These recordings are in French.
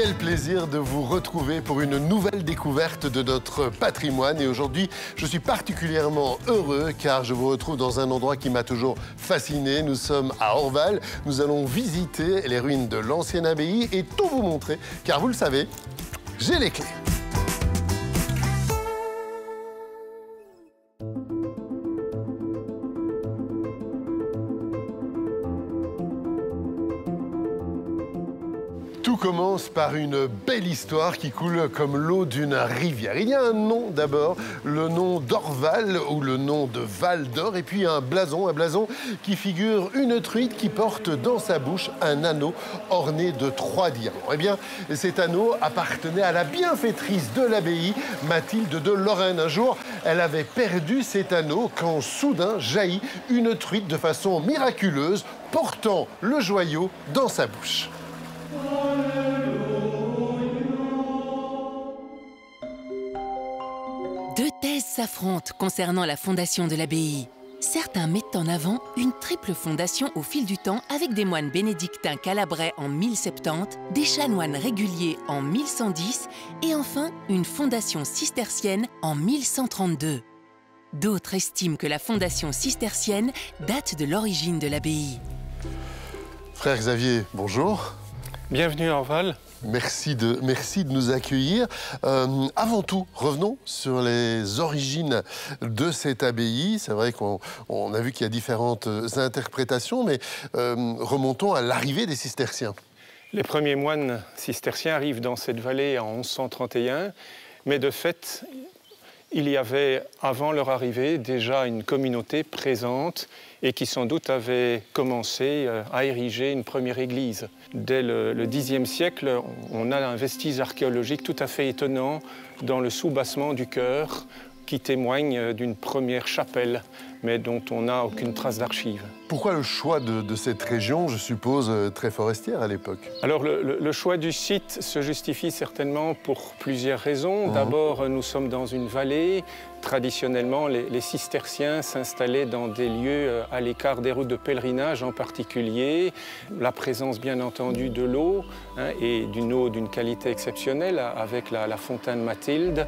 Quel plaisir de vous retrouver pour une nouvelle découverte de notre patrimoine. Et aujourd'hui, je suis particulièrement heureux car je vous retrouve dans un endroit qui m'a toujours fasciné. Nous sommes à Orval. Nous allons visiter les ruines de l'ancienne abbaye et tout vous montrer. Car vous le savez, j'ai les clés. Tout commence par une belle histoire qui coule comme l'eau d'une rivière. Il y a un nom d'abord, le nom d'Orval ou le nom de Val d'Or, et puis un blason qui figure une truite qui porte dans sa bouche un anneau orné de 3 diamants. Eh bien, cet anneau appartenait à la bienfaitrice de l'abbaye, Mathilde de Lorraine. Un jour, elle avait perdu cet anneau quand soudain jaillit une truite de façon miraculeuse, portant le joyau dans sa bouche. Deux thèses s'affrontent concernant la fondation de l'abbaye. Certains mettent en avant une triple fondation au fil du temps avec des moines bénédictins calabrais en 1070, des chanoines réguliers en 1110 et enfin une fondation cistercienne en 1132. D'autres estiment que la fondation cistercienne date de l'origine de l'abbaye. Frère Xavier, bonjour. Bienvenue à Orval. Merci de nous accueillir. Avant tout, revenons sur les origines de cette abbaye. C'est vrai qu'on a vu qu'il y a différentes interprétations, mais remontons à l'arrivée des cisterciens. Les premiers moines cisterciens arrivent dans cette vallée en 1131, mais de fait, il y avait, avant leur arrivée, déjà une communauté présente et qui sans doute avait commencé à ériger une première église. Dès le Xe siècle, on a un vestige archéologique tout à fait étonnant dans le soubassement du chœur qui témoigne d'une première chapelle, mais dont on n'a aucune trace d'archives. Pourquoi le choix de cette région, je suppose, très forestière à l'époque? Alors, le choix du site se justifie certainement pour plusieurs raisons. D'abord, nous sommes dans une vallée. Traditionnellement, les cisterciens s'installaient dans des lieux à l'écart des routes de pèlerinage en particulier. La présence, bien entendu, de l'eau, et d'une eau d'une qualité exceptionnelle avec la fontaine Mathilde.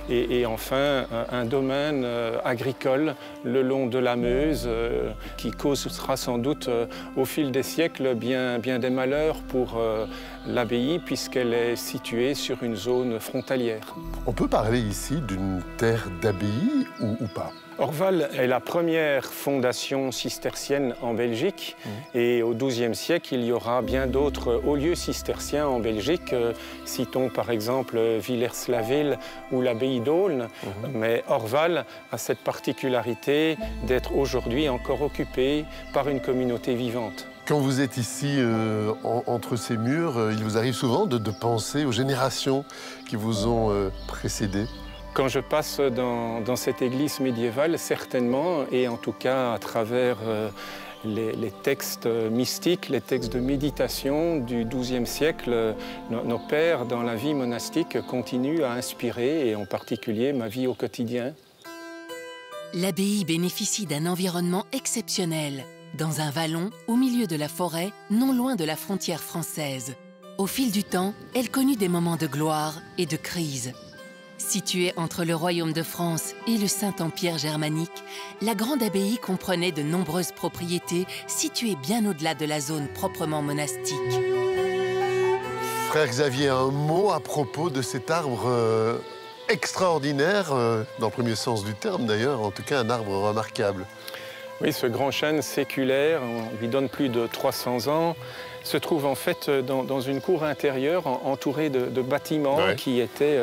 Et enfin, un domaine agricole le long de la Meuse qui causera sans doute au fil des siècles bien des malheurs pour l'abbaye puisqu'elle est située sur une zone frontalière. On peut parler ici d'une terre d'abbaye ou pas? Orval est la première fondation cistercienne en Belgique et au XIIe siècle, il y aura bien d'autres hauts lieux cisterciens en Belgique. Citons par exemple Villers-la-Ville ou l'abbaye d'Aulne. Mais Orval a cette particularité d'être aujourd'hui encore occupé par une communauté vivante. Quand vous êtes ici, entre ces murs, il vous arrive souvent de penser aux générations qui vous ont précédé? Quand je passe dans cette église médiévale, certainement, et en tout cas à travers les textes mystiques, les textes de méditation du XIIe siècle, nos pères dans la vie monastique continuent à inspirer, et en particulier ma vie au quotidien. L'abbaye bénéficie d'un environnement exceptionnel, dans un vallon au milieu de la forêt, non loin de la frontière française. Au fil du temps, elle connut des moments de gloire et de crise. Située entre le royaume de France et le Saint-Empire germanique, la grande abbaye comprenait de nombreuses propriétés situées bien au-delà de la zone proprement monastique. Frère Xavier, un mot à propos de cet arbre extraordinaire, dans le premier sens du terme d'ailleurs, en tout cas un arbre remarquable. Oui, ce grand chêne séculaire, on lui donne plus de 300 ans, se trouve en fait dans une cour intérieure entourée de bâtiments qui étaient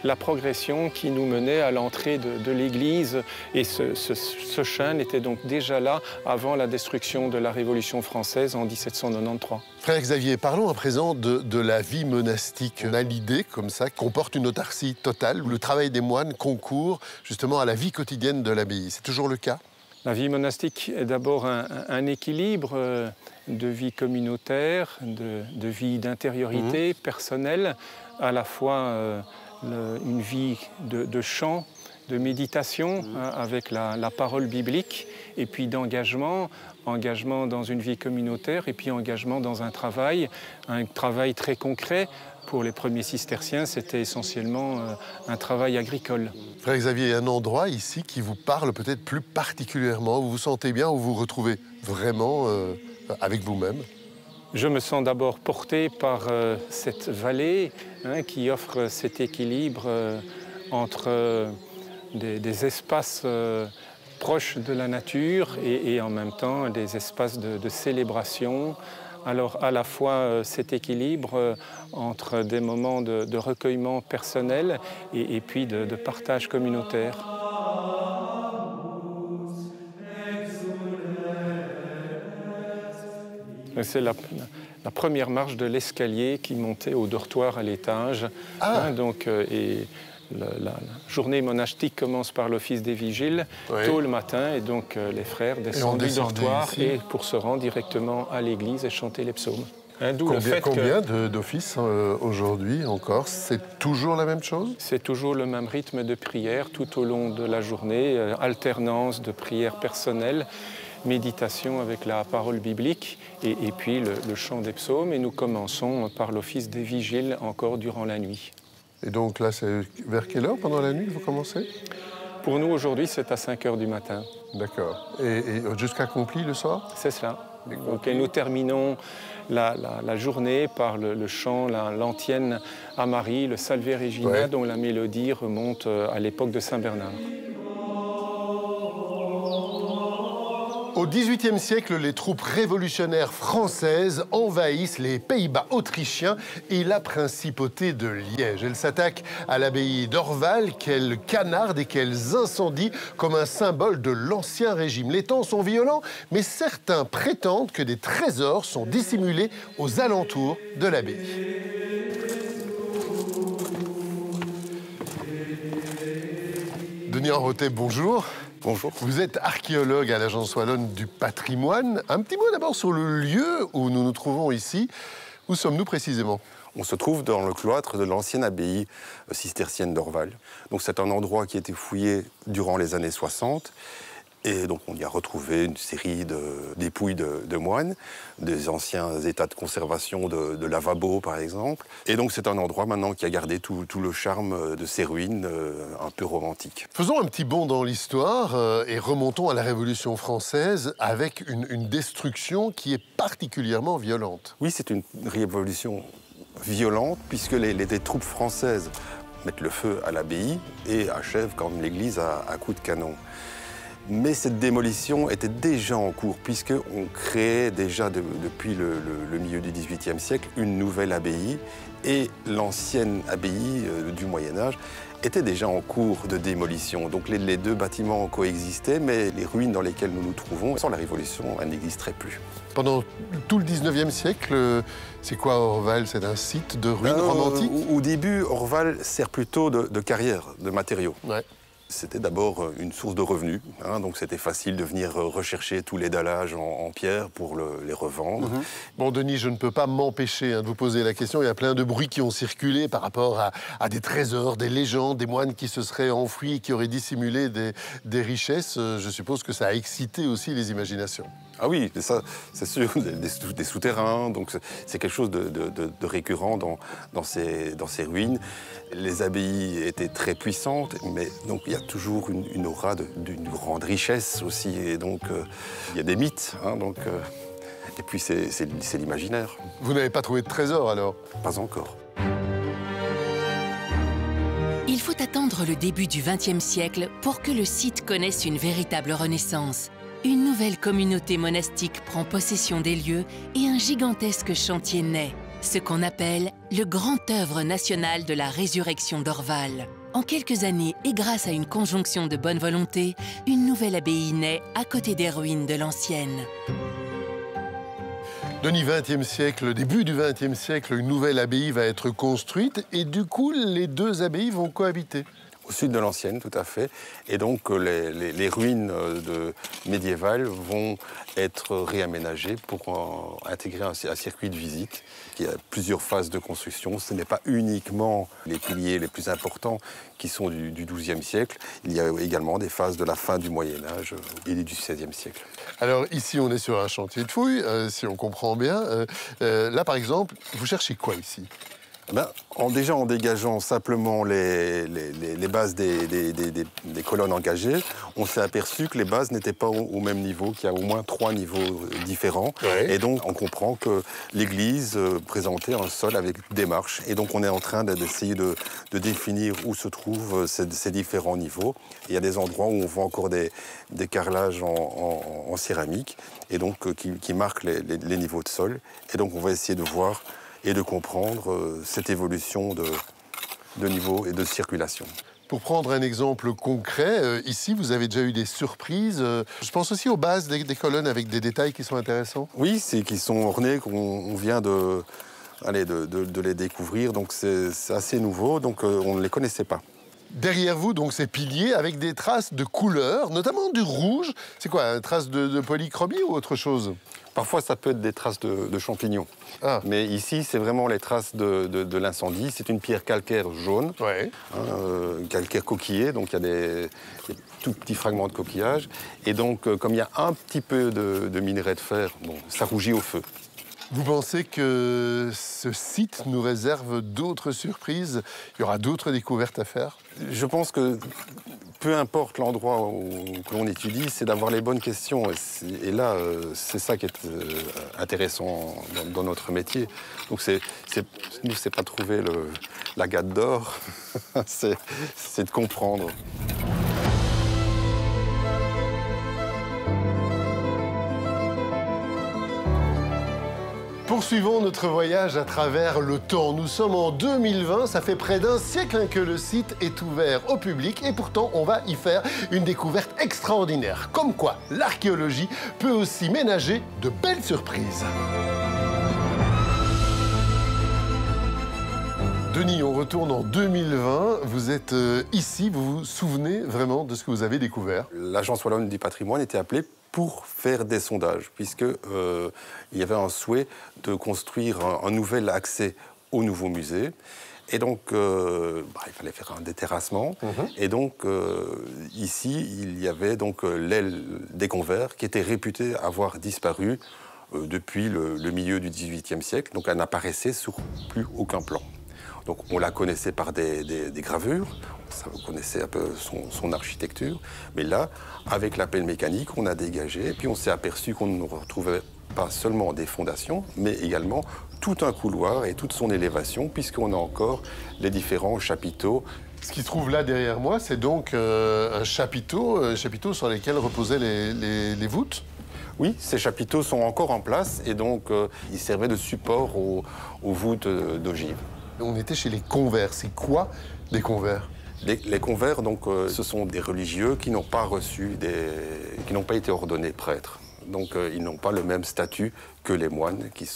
la progression qui nous menait à l'entrée de l'église. Et ce chêne était donc déjà là avant la destruction de la Révolution française en 1793. Frère Xavier, parlons à présent de la vie monastique. On a l'idée, comme ça, qu'on porte une autarcie totale, où le travail des moines concourt justement à la vie quotidienne de l'abbaye. C'est toujours le cas? La vie monastique est d'abord un équilibre de vie communautaire, de vie d'intériorité personnelle, à la fois une vie de chant, de méditation avec la parole biblique et puis d'engagement, engagement dans une vie communautaire et puis engagement dans un travail très concret. Pour les premiers cisterciens, c'était essentiellement un travail agricole. Frère Xavier, il y a un endroit ici qui vous parle peut-être plus particulièrement, où vous vous sentez bien, où vous vous retrouvez vraiment avec vous-même? Je me sens d'abord porté par cette vallée qui offre cet équilibre entre des espaces proches de la nature et en même temps des espaces de célébration. Alors à la fois cet équilibre entre des moments de recueillement personnel et puis de partage communautaire. C'est la première marche de l'escalier qui montait au dortoir à l'étage. Et la journée monastique commence par l'office des vigiles tôt le matin, et donc les frères descendent du dortoir et pour se rendre directement à l'église et chanter les psaumes. Combien d'offices aujourd'hui encore? C'est toujours la même chose? C'est toujours le même rythme de prière tout au long de la journée, alternance de prières personnelles, méditation avec la parole biblique et puis le chant des psaumes. Et nous commençons par l'office des vigiles encore durant la nuit. Et donc là, c'est vers quelle heure pendant la nuit que vous commencez? Pour nous, aujourd'hui, c'est à 5 heures du matin. D'accord. Et jusqu'à accompli le soir? C'est cela. Donc, et nous terminons la journée par le chant, l'antienne à Marie, le Salve Regina, dont la mélodie remonte à l'époque de Saint-Bernard. Au XVIIIe siècle, les troupes révolutionnaires françaises envahissent les Pays-Bas autrichiens et la principauté de Liège. Elles s'attaquent à l'abbaye d'Orval, qu'elles canardent et qu'elles incendient comme un symbole de l'ancien régime. Les temps sont violents, mais certains prétendent que des trésors sont dissimulés aux alentours de l'abbaye. Denis Enroté, bonjour. Bonjour. Vous êtes archéologue à l'Agence wallonne du patrimoine. Un petit mot d'abord sur le lieu où nous nous trouvons ici. Où sommes-nous précisément? On se trouve dans le cloître de l'ancienne abbaye cistercienne d'Orval. Donc c'est un endroit qui a été fouillé durant les années 60. Et donc on y a retrouvé une série de dépouilles de moines, des anciens états de conservation de lavabos par exemple. Et donc c'est un endroit maintenant qui a gardé tout le charme de ces ruines un peu romantiques. Faisons un petit bond dans l'histoire et remontons à la Révolution française avec une destruction qui est particulièrement violente. Oui, c'est une révolution violente puisque les troupes françaises mettent le feu à l'abbaye et achèvent quand même l'église à coups de canon. Mais cette démolition était déjà en cours, puisqu'on créait déjà depuis le milieu du XVIIIe siècle une nouvelle abbaye, et l'ancienne abbaye du Moyen-Âge était déjà en cours de démolition. Donc les deux bâtiments coexistaient, mais les ruines dans lesquelles nous nous trouvons, sans la Révolution, elles n'existeraient plus. Pendant tout le XIXe siècle, c'est quoi Orval? C'est un site de ruines romantiques? Au début, Orval sert plutôt de carrière de matériaux. Ouais. C'était d'abord une source de revenus, donc c'était facile de venir rechercher tous les dallages en pierre pour les revendre. Bon, Denis, je ne peux pas m'empêcher de vous poser la question. Il y a plein de bruits qui ont circulé par rapport à des trésors, des légendes, des moines qui se seraient enfouis, qui auraient dissimulé des richesses. Je suppose que ça a excité aussi les imaginations. Ah oui, ça, c'est sûr, des souterrains, donc c'est quelque chose de récurrent dans ces ruines. Les abbayes étaient très puissantes, mais donc il y a toujours une aura d'une grande richesse aussi, et donc il y a des mythes, et puis c'est l'imaginaire. Vous n'avez pas trouvé de trésor alors? Pas encore. Il faut attendre le début du XXe siècle pour que le site connaisse une véritable renaissance. Une nouvelle communauté monastique prend possession des lieux et un gigantesque chantier naît, ce qu'on appelle le grand œuvre national de la résurrection d'Orval. En quelques années et grâce à une conjonction de bonne volonté, une nouvelle abbaye naît à côté des ruines de l'ancienne. Denis, XXe siècle, début du XXe siècle, une nouvelle abbaye va être construite et du coup, les deux abbayes vont cohabiter. Au sud de l'ancienne, tout à fait. Et donc les ruines médiévales vont être réaménagées pour intégrer un circuit de visite. Il y a plusieurs phases de construction. Ce n'est pas uniquement les piliers les plus importants qui sont du XIIe siècle. Il y a également des phases de la fin du Moyen-Âge et du XVIe siècle. Alors ici, on est sur un chantier de fouilles, si on comprend bien. Là, par exemple, vous cherchez quoi ici ? Déjà en dégageant simplement les bases des colonnes engagées, on s'est aperçu que les bases n'étaient pas au même niveau, qu'il y a au moins 3 niveaux différents. Ouais. Et donc on comprend que l'église présentait un sol avec des marches. Et donc on est en train d'essayer de définir où se trouvent ces différents niveaux. Il y a des endroits où on voit encore des carrelages en céramique et donc qui marquent les niveaux de sol. Et donc on va essayer de voir et de comprendre cette évolution de niveau et de circulation. Pour prendre un exemple concret, ici, vous avez déjà eu des surprises. Je pense aussi aux bases des colonnes avec des détails qui sont intéressants. Oui, qui sont ornés, qu'on vient de les découvrir. Donc c'est assez nouveau, donc on ne les connaissait pas. Derrière vous, donc, ces piliers avec des traces de couleurs, notamment du rouge. C'est quoi, une trace de polychromie ou autre chose ? Parfois, ça peut être des traces de champignons. Ah. Mais ici, c'est vraiment les traces de l'incendie. C'est une pierre calcaire jaune, ouais. Calcaire coquillé, donc il y a des tout petits fragments de coquillage. Et donc, comme il y a un petit peu de minerai de fer, bon, ça rougit au feu. Vous pensez que ce site nous réserve d'autres surprises ? Il y aura d'autres découvertes à faire ? Je pense que peu importe l'endroit que l'on étudie, c'est d'avoir les bonnes questions. Et là, c'est ça qui est intéressant dans notre métier. Donc nous, c'est pas trouver la gâte d'or, c'est de comprendre. Poursuivons notre voyage à travers le temps. Nous sommes en 2020, ça fait près d'1 siècle que le site est ouvert au public et pourtant on va y faire une découverte extraordinaire. Comme quoi, l'archéologie peut aussi ménager de belles surprises. Denis, on retourne en 2020. Vous êtes ici, vous vous souvenez vraiment de ce que vous avez découvert ? L'Agence wallonne du patrimoine était appelée pour faire des sondages, puisqu'il y avait un souhait de construire un nouvel accès au nouveau musée. Et donc, il fallait faire un déterrassement. Et donc, ici, il y avait donc l'aile des Convers qui était réputée avoir disparu depuis le milieu du XVIIIe siècle. Donc, elle n'apparaissait sur plus aucun plan. Donc, on la connaissait par des gravures. Ça, vous connaissez un peu son architecture. Mais là, avec la pelle mécanique, on a dégagé. Et puis on s'est aperçu qu'on ne retrouvait pas seulement des fondations, mais également tout un couloir et toute son élévation, puisqu'on a encore les différents chapiteaux. Ce qui se trouve là derrière moi, c'est donc un chapiteau sur lesquels reposaient les voûtes. Oui, ces chapiteaux sont encore en place et donc ils servaient de support aux voûtes d'ogives. On était chez les Convers. C'est quoi des Convers ? Les Convers, donc, ce sont des religieux qui n'ont pas qui n'ont pas été ordonnés prêtres. Donc, ils n'ont pas le même statut que les moines qui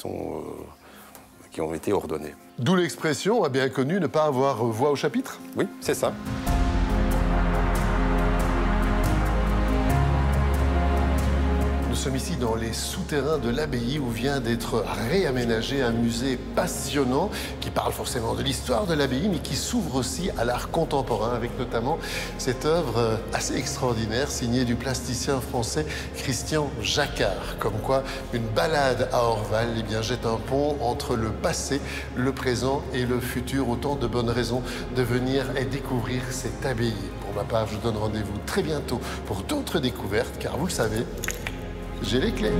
ont été ordonnés. D'où l'expression, bien connue, ne pas avoir voix au chapitre ? Oui, c'est ça. Nous sommes ici dans les souterrains de l'abbaye où vient d'être réaménagé un musée passionnant qui parle forcément de l'histoire de l'abbaye mais qui s'ouvre aussi à l'art contemporain avec notamment cette œuvre assez extraordinaire signée du plasticien français Christian Jacquard. Comme quoi, une balade à Orval jette un pont entre le passé, le présent et le futur. Autant de bonnes raisons de venir et découvrir cette abbaye. Pour ma part, je vous donne rendez-vous très bientôt pour d'autres découvertes car vous le savez, j'ai les clés.